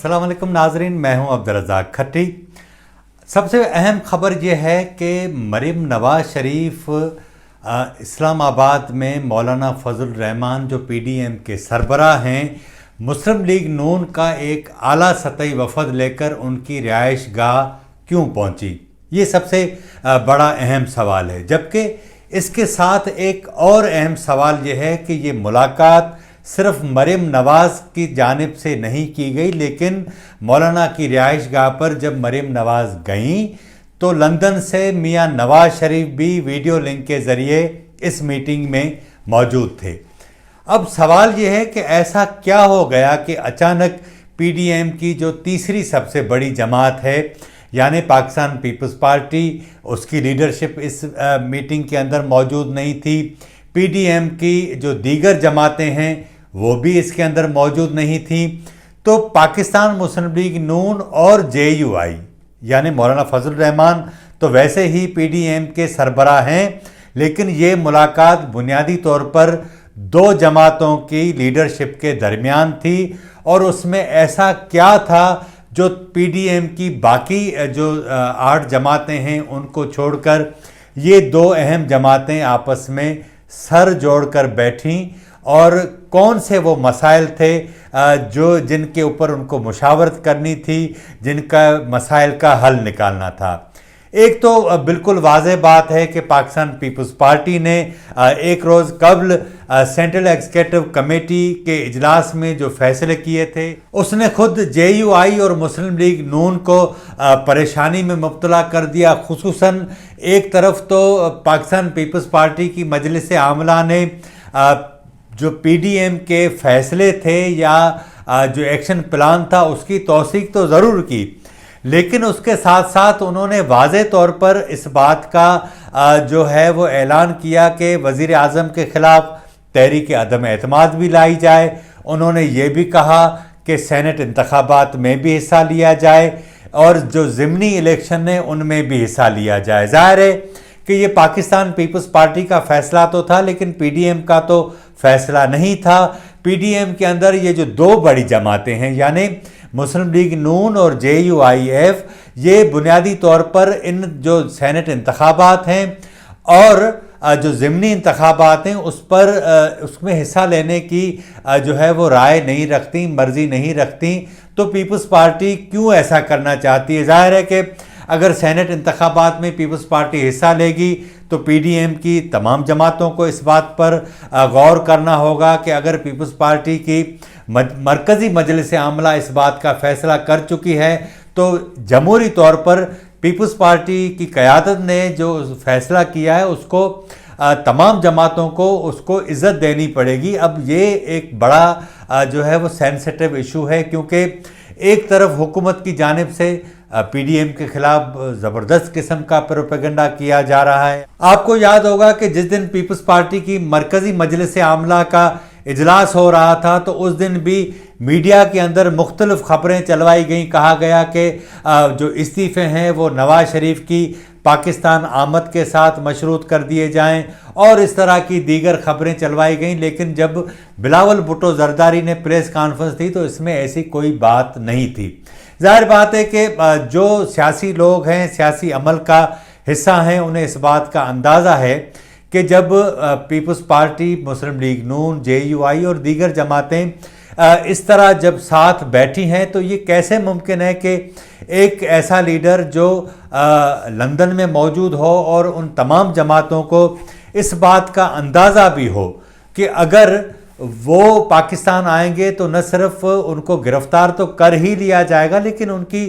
अस्सलाम वालेकुम नाजरीन, मैं हूं अब्दुर्रज़ाक खट्टी। सबसे अहम खबर यह है कि मरीम नवाज शरीफ इस्लामाबाद में मौलाना फजल रहमान जो PDM के सरबराह हैं, मुस्लिम लीग नून का एक आला सतही वफद लेकर उनकी रिहाइश गाह क्यों पहुंची, ये सबसे बड़ा अहम सवाल है। जबकि इसके साथ एक और अहम सवाल यह है कि ये मुलाकात सिर्फ मरीम नवाज की जानिब से नहीं की गई, लेकिन मौलाना की रिहाइश गाह पर जब मरीम नवाज गईं तो लंदन से मियां नवाज शरीफ भी वीडियो लिंक के ज़रिए इस मीटिंग में मौजूद थे। अब सवाल यह है कि ऐसा क्या हो गया कि अचानक PDM की जो तीसरी सबसे बड़ी जमात है यानी पाकिस्तान पीपल्स पार्टी, उसकी लीडरशिप इस मीटिंग के अंदर मौजूद नहीं थी। PDM की जो दीगर जमातें हैं वो भी इसके अंदर मौजूद नहीं थी। तो पाकिस्तान मुस्लिम लीग नून और JUI यानी मौलाना फजल रहमान तो वैसे ही PDM के सरबराह हैं, लेकिन ये मुलाकात बुनियादी तौर पर दो जमातों की लीडरशिप के दरमियान थी। और उसमें ऐसा क्या था जो PDM की बाकी जो 8 जमातें हैं उनको छोड़कर ये दो अहम जमातें आपस में सर जोड़कर बैठीं, और कौन से वो मसाइल थे जो जिनके ऊपर उनको मुशावरत करनी थी, जिनका मसाइल का हल निकालना था। एक तो बिल्कुल वाज़ेह बात है कि पाकिस्तान पीपल्स पार्टी ने एक रोज़ कबल सेंट्रल एग्जीक्यूटिव कमेटी के इजलास में जो फैसले किए थे उसने खुद JUI और मुस्लिम लीग नून को परेशानी में मुब्तला कर दिया। खुसूसन एक तरफ तो पाकिस्तान पीपल्स पार्टी की मजलिस आमला ने जो PDM के फैसले थे या जो एक्शन प्लान था उसकी तौसीक तो ज़रूर की, लेकिन उसके साथ साथ उन्होंने वाज़े तौर पर इस बात का जो है वो ऐलान किया कि वज़ीर आज़म के ख़िलाफ़ तहरीक अदम एतमाद भी लाई जाए। उन्होंने ये भी कहा कि सेनेट इंतखाबात में भी हिस्सा लिया जाए और जो ज़िमनी इलेक्शन है उनमें भी हिस्सा लिया जाए। ज़ाहिर है कि ये पाकिस्तान पीपल्स पार्टी का फ़ैसला तो था, लेकिन PDM का तो फ़ैसला नहीं था। PDM के अंदर ये जो दो बड़ी जमातें हैं यानी मुस्लिम लीग नून और JUIF, ये बुनियादी तौर पर इन जो सेनेट इंतखाबात हैं और जो ज़िमनी इंतखाबात हैं उस पर उसमें हिस्सा लेने की जो है वो राय नहीं रखती, मर्ज़ी नहीं रखती। तो पीपल्स पार्टी क्यों ऐसा करना चाहती है? ज़ाहिर है कि अगर सेनेट इंतखाबात में पीपल्स पार्टी हिस्सा लेगी तो PDM की तमाम जमातों को इस बात पर गौर करना होगा कि अगर पीपल्स पार्टी की मरकज़ी मजलिस आमला इस बात का फ़ैसला कर चुकी है तो जमहूरी तौर पर पीपल्स पार्टी की क़यादत ने जो फ़ैसला किया है उसको तमाम जमातों को उसको इज़्ज़त देनी पड़ेगी। अब ये एक बड़ा जो है वो सेंसिटिव इशू है, क्योंकि एक तरफ हुकूमत की जानिब से PDM के खिलाफ ज़बरदस्त किस्म का प्रोपेगेंडा किया जा रहा है। आपको याद होगा कि जिस दिन पीपल्स पार्टी की मरकज़ी मजलिस आमला का इजलास हो रहा था तो उस दिन भी मीडिया के अंदर मुख्तलिफ ख़बरें चलवाई गई। कहा गया कि जो इस्तीफ़े हैं वो नवाज शरीफ की पाकिस्तान आमद के साथ मशरूत कर दिए जाएं और इस तरह की दीगर ख़बरें चलवाई गईं। लेकिन जब बिलावल भुट्टो जरदारी ने प्रेस कॉन्फ्रेंस दी तो इसमें ऐसी कोई बात नहीं थी। ज़ाहिर बात है कि जो सियासी लोग हैं, सियासी अमल का हिस्सा हैं, उन्हें इस बात का अंदाज़ा है कि जब पीपल्स पार्टी, मुस्लिम लीग नून, JUI और दीगर जमातें इस तरह जब साथ बैठी हैं तो ये कैसे मुमकिन है कि एक ऐसा लीडर जो लंदन में मौजूद हो और उन तमाम जमातों को इस बात का अंदाज़ा भी हो कि अगर वो पाकिस्तान आएंगे तो न सिर्फ उनको गिरफ्तार तो कर ही लिया जाएगा लेकिन उनकी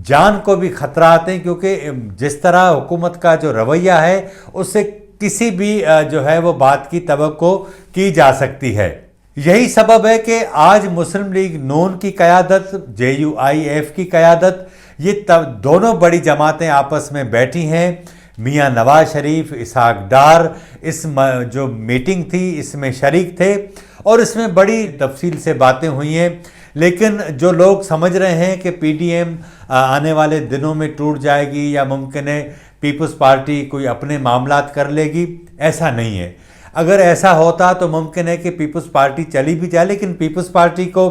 जान को भी खतरात हैं, क्योंकि जिस तरह हुकूमत का जो रवैया है उससे किसी भी जो है वो बात की तवक्को की जा सकती है। यही सबब है कि आज मुस्लिम लीग नून की क़यादत, JUIF की क़यादत, ये दोनों बड़ी जमातें आपस में बैठी हैं। मियां नवाज शरीफ, इसहाक डार इस जो मीटिंग थी इसमें शरीक थे और इसमें बड़ी तफसील से बातें हुई हैं। लेकिन जो लोग समझ रहे हैं कि PDM आने वाले दिनों में टूट जाएगी या मुमकिन है पीपल्स पार्टी कोई अपने मामलात कर लेगी, ऐसा नहीं है। अगर ऐसा होता तो मुमकिन है कि पीपल्स पार्टी चली भी जाए, लेकिन पीपल्स पार्टी को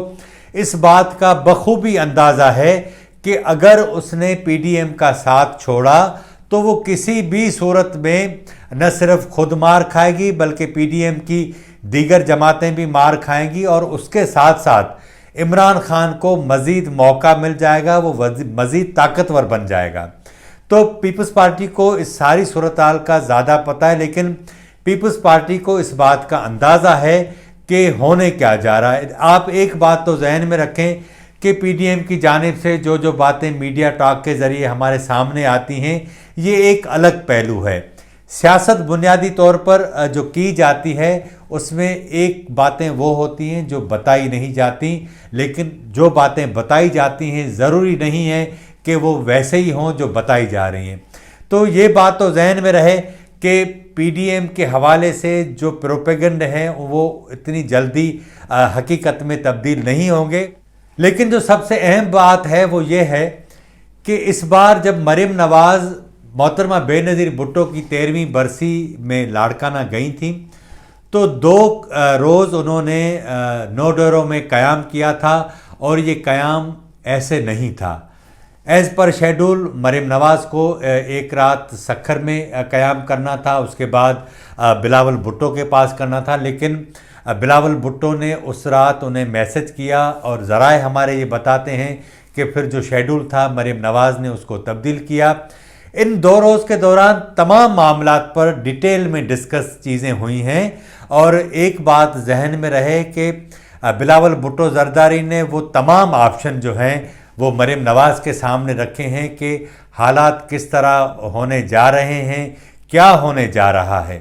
اس بات کا بخوبی اندازہ ہے کہ اگر اس نے پی ڈی ایم کا ساتھ چھوڑا تو وہ کسی بھی صورت میں نہ صرف خود مار کھائے گی بلکہ پی ڈی ایم کی دیگر جماعتیں بھی مار کھائیں گی، اور اس کے ساتھ ساتھ عمران خان کو مزید موقع مل جائے گا، وہ مزید طاقتور بن جائے گا۔ تو پیپلز پارٹی کو اس ساری صورتحال کا زیادہ پتہ ہے، لیکن پیپلز پارٹی کو اس بات کا اندازہ ہے کہ ہونے کیا جا رہا ہے۔ آپ ایک بات تو ذہن میں رکھیں کہ پی ڈی ایم کی جانب سے جو باتیں میڈیا ٹاک کے ذریعے ہمارے سامنے آتی ہیں، یہ ایک الگ پہلو ہے۔ سیاست بنیادی طور پر جو کی جاتی ہے اس میں ایک باتیں وہ ہوتی ہیں جو بتائی نہیں جاتی، لیکن جو باتیں بتائی جاتی ہیں ضروری نہیں ہے کہ وہ ویسے ہی ہوں جو بتائی جا رہی ہیں۔ تو یہ بات تو ذہن میں رہے کہ پی ڈی ایم کے حوالے سے جو پروپیگنڈ ہیں وہ اتنی جلدی حقیقت میں تبدیل نہیں ہوں گے۔ لیکن جو سب سے اہم بات ہے وہ یہ ہے کہ اس بار جب مریم نواز محترمہ بے نظیر بھٹو کی 13ویں برسی میں لاڑکانہ گئی تھیں تو 2 روز انہوں نے نو ڈیرو میں قیام کیا تھا، اور یہ قیام ایسے نہیں تھا۔ As per schedule Maryam Nawaz کو ایک رات سکھر میں قیام کرنا تھا، اس کے بعد بلاول بھٹو کے پاس کرنا تھا، لیکن بلاول بھٹو نے اس رات انہیں میسج کیا، اور ذرائع ہمارے یہ بتاتے ہیں کہ پھر جو شیڈول تھا مریم نواز نے اس کو تبدیل کیا۔ ان 2 روز کے دوران تمام معاملات پر ڈیٹیل میں ڈسکس چیزیں ہوئی ہیں، اور ایک بات ذہن میں رہے کہ بلاول بھٹو زرداری نے وہ تمام آپشن جو ہیں وہ مریم نواز کے سامنے رکھے ہیں کہ حالات کس طرح ہونے جا رہے ہیں، کیا ہونے جا رہا ہے،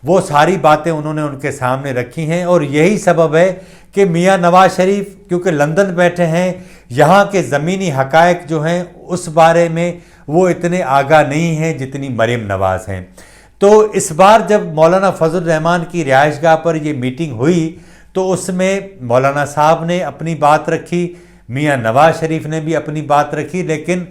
وہ ساری باتیں انہوں نے ان کے سامنے رکھی ہیں۔ اور یہی سبب ہے کہ میاں نواز شریف کیونکہ لندن بیٹھے ہیں، یہاں کے زمینی حقائق جو ہیں اس بارے میں وہ اتنے آگاہ نہیں ہیں جتنی مریم نواز ہیں۔ تو اس بار جب مولانا فضل الرحمان کی رہائش گاہ پر یہ میٹنگ ہوئی تو اس میں مولانا صاحب نے اپنی بات رکھی، میاں نواز شریف نے بھی اپنی بات رکھی، لیکن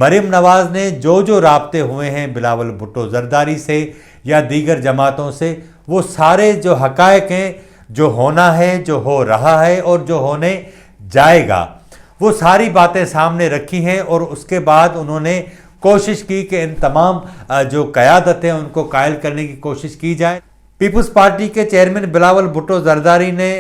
مریم نواز نے جو رابطے ہوئے ہیں بلاول بھٹو زرداری سے یا دیگر جماعتوں سے، وہ سارے جو حقائق ہیں، جو ہونا ہے، جو ہو رہا ہے اور جو ہونے جائے گا، وہ ساری باتیں سامنے رکھی ہیں، اور اس کے بعد انہوں نے کوشش کی کہ ان تمام جو قیادت ہیں ان کو قائل کرنے کی کوشش کی جائے۔ پیپلز پارٹی کے چیئرمین بلاول بھٹو زرداری نے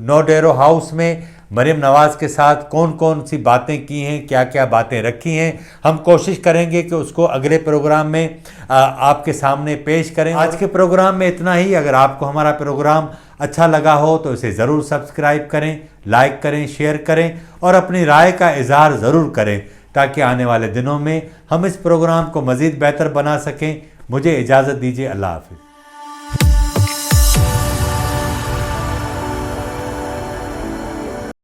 نو ڈیرو ہاؤس میں مریم نواز کے ساتھ کون سی باتیں کی ہیں، کیا باتیں رکھی ہیں، ہم کوشش کریں گے کہ اس کو اگلے پروگرام میں آپ کے سامنے پیش کریں۔ آج کے پروگرام میں اتنا ہی۔ اگر آپ کو ہمارا پروگرام اچھا لگا ہو تو اسے ضرور سبسکرائب کریں، لائک کریں، شیئر کریں، اور اپنی رائے کا اظہار ضرور کریں تاکہ آنے والے دنوں میں ہم اس پروگرام کو مزید بہتر بنا سکیں۔ مجھے اجازت دیجیے، اللہ حافظ۔